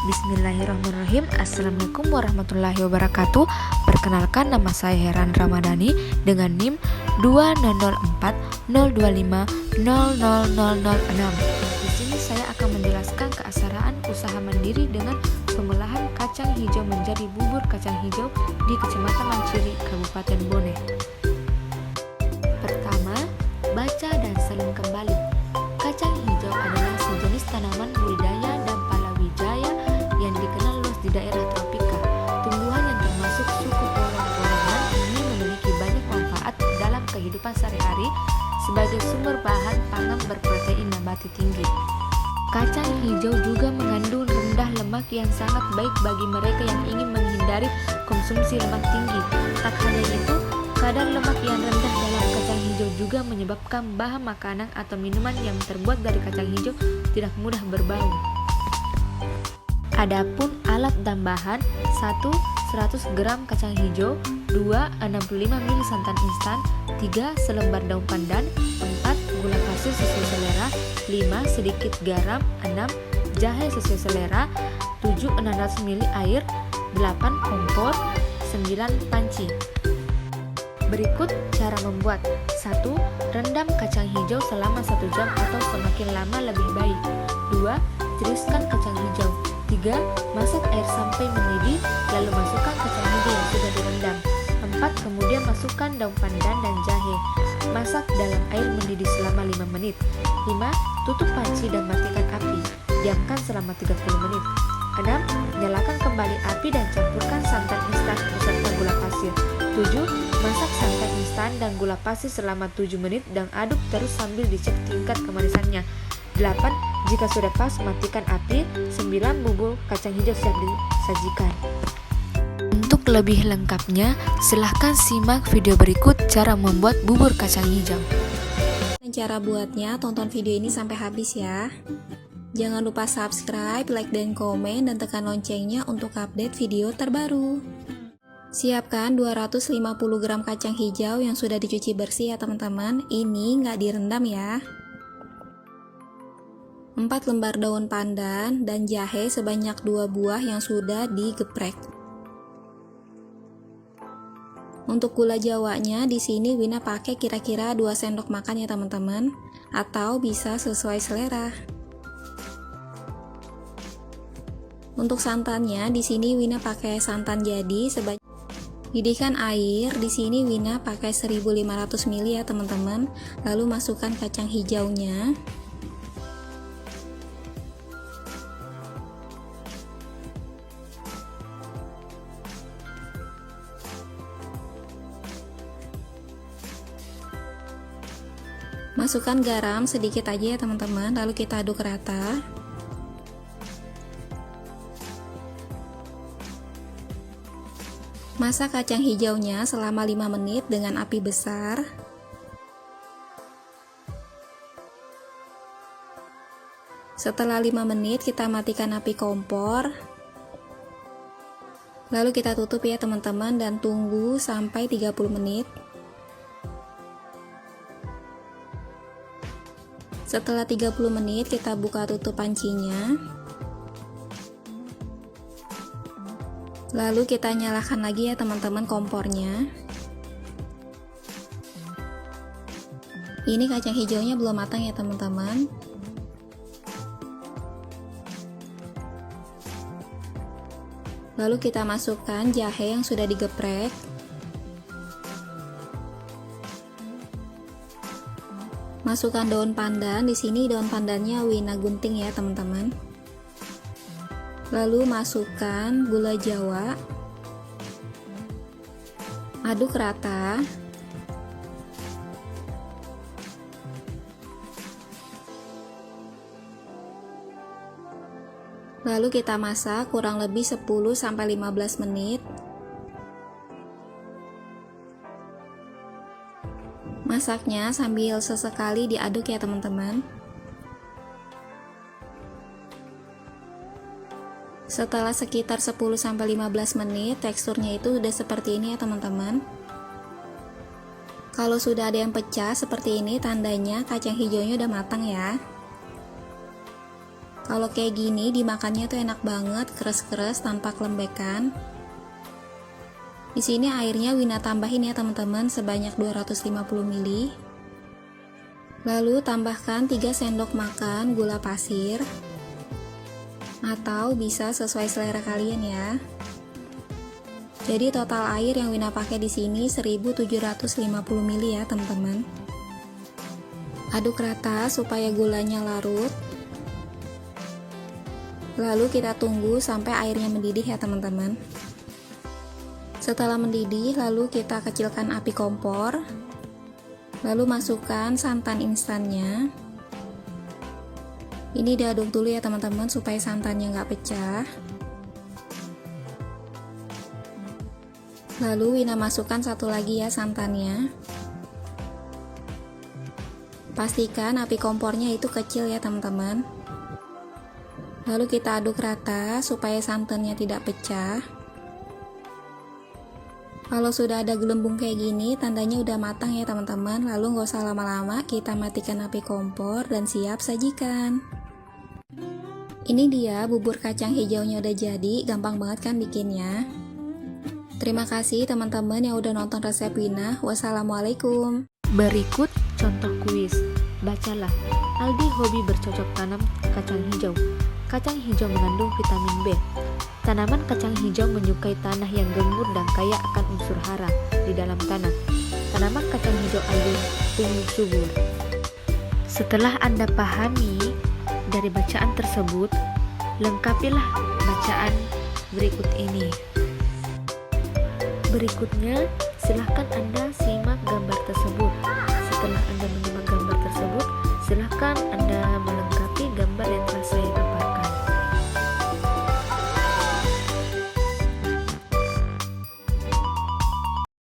Bismillahirrahmanirrahim. Assalamualaikum warahmatullahi wabarakatuh. Perkenalkan, nama saya Heran Ramadhani dengan NIM 204025000006. Di sini saya akan menjelaskan keasaraan usaha mandiri dengan pengolahan kacang hijau menjadi bubur kacang hijau di Kecamatan Manciri, Kabupaten Bone. Pertama, baca dan saling kembali. Kacang hijau adalah sejenis tanaman budidaya dan palawijaya yang dikenal luas di daerah tropika. Tumbuhan yang termasuk suku porong-porongan ini memiliki banyak manfaat dalam kehidupan sehari-hari sebagai sumber bahan pangan berprotein nabati tinggi. Kacang hijau juga mengandung rendah lemak yang sangat baik bagi mereka yang ingin menghindari konsumsi lemak tinggi. Tak hanya itu, kadar lemak yang rendah dalam kacang hijau juga menyebabkan bahan makanan atau minuman yang terbuat dari kacang hijau tidak mudah berbau. Adapun alat dan bahan: 1. 100 gram kacang hijau, 2. 65 ml santan instan, 3. selembar daun pandan, 4. gula pasir sesuai selera, 5. sedikit garam, 6. jahe sesuai selera, 7. 600 ml air, 8. kompor, 9. panci. Berikut cara membuat. 1. Rendam kacang hijau selama 1 jam atau semakin lama lebih baik. 2. Tiriskan kacang hijau. 3. Masak air sampai mendidih, lalu masukkan kacang hijau yang sudah direndam. 4. Kemudian masukkan daun pandan dan jahe. Masak dalam air mendidih selama 5 menit. 5. Tutup panci dan matikan api. Diamkan selama 30 menit. 6. Nyalakan kembali api dan campurkan santan instan beserta gula pasir. 7. Masak santan instan dan gula pasir selama 7 menit dan aduk terus sambil dicek tingkat kemanisannya. 8. Jika sudah pas, matikan api. 9. Bubur kacang hijau siap disajikan. Untuk lebih lengkapnya, silahkan simak video berikut cara membuat bubur kacang hijau. Cara buatnya, tonton video ini sampai habis ya. Jangan lupa subscribe, like, dan komen, dan tekan loncengnya untuk update video terbaru. Siapkan 250 gram kacang hijau yang sudah dicuci bersih ya teman-teman. Ini nggak direndam ya. 4 lembar daun pandan dan jahe sebanyak 2 buah yang sudah digeprek. Untuk gula jawanya di sini Wina pakai kira-kira 2 sendok makan ya teman-teman, atau bisa sesuai selera. Untuk santannya di sini Wina pakai santan jadi sebanyak. Didihkan air di sini Wina pakai 1500 ml ya teman-teman. Lalu masukkan kacang hijaunya. Masukkan garam sedikit aja ya teman-teman, lalu kita aduk rata. Masak kacang hijaunya selama 5 menit dengan api besar. Setelah 5 menit kita matikan api kompor. Lalu kita tutup ya teman-teman dan tunggu sampai 30 menit. Setelah 30 menit kita buka tutup pancinya. Lalu kita nyalakan lagi ya teman-teman kompornya. Ini kacang hijaunya belum matang ya teman-teman. Lalu kita masukkan jahe yang sudah digeprek. Masukkan daun pandan. Di sini daun pandannya Wina gunting ya teman-teman. Lalu masukkan gula jawa. Aduk rata. Lalu kita masak kurang lebih 10-15 menit. Masaknya sambil sesekali diaduk ya teman-teman. Setelah sekitar 10-15 menit, teksturnya itu udah seperti ini ya teman-teman. Kalau sudah ada yang pecah seperti ini, tandanya kacang hijaunya udah matang ya. Kalau kayak gini dimakannya tuh enak banget, keres-keres tanpa kelembekan. Di sini airnya Wina tambahin ya teman-teman sebanyak 250 ml. Lalu tambahkan 3 sendok makan gula pasir. Atau bisa sesuai selera kalian ya. Jadi total air yang Wina pakai di sini 1750 ml ya teman-teman. Aduk rata supaya gulanya larut. Lalu kita tunggu sampai airnya mendidih ya teman-teman. Setelah mendidih, lalu kita kecilkan api kompor. Lalu masukkan santan instannya. Ini diaduk dulu ya teman-teman supaya santannya nggak pecah. Lalu Wina masukkan satu lagi ya santannya. Pastikan api kompornya itu kecil ya teman-teman. Lalu kita aduk rata supaya santannya tidak pecah. Kalau sudah ada gelembung kayak gini, tandanya udah matang ya teman-teman. Lalu nggak usah lama-lama, kita matikan api kompor dan siap sajikan. Ini dia bubur kacang hijaunya udah jadi, gampang banget kan bikinnya. Terima kasih teman-teman yang udah nonton resep Wina. Wassalamualaikum. Berikut contoh kuis. Bacalah. Aldi hobi bercocok tanam kacang hijau. Kacang hijau mengandung vitamin B. Tanaman kacang hijau menyukai tanah yang gembur dan kaya akan unsur hara di dalam tanah. Tanaman kacang hijau Aldi tumbuh subur. Setelah Anda pahami dari bacaan tersebut, lengkapilah bacaan berikut ini. Berikutnya, silahkan Anda simak gambar tersebut. Setelah Anda menyimak gambar tersebut, silahkan Anda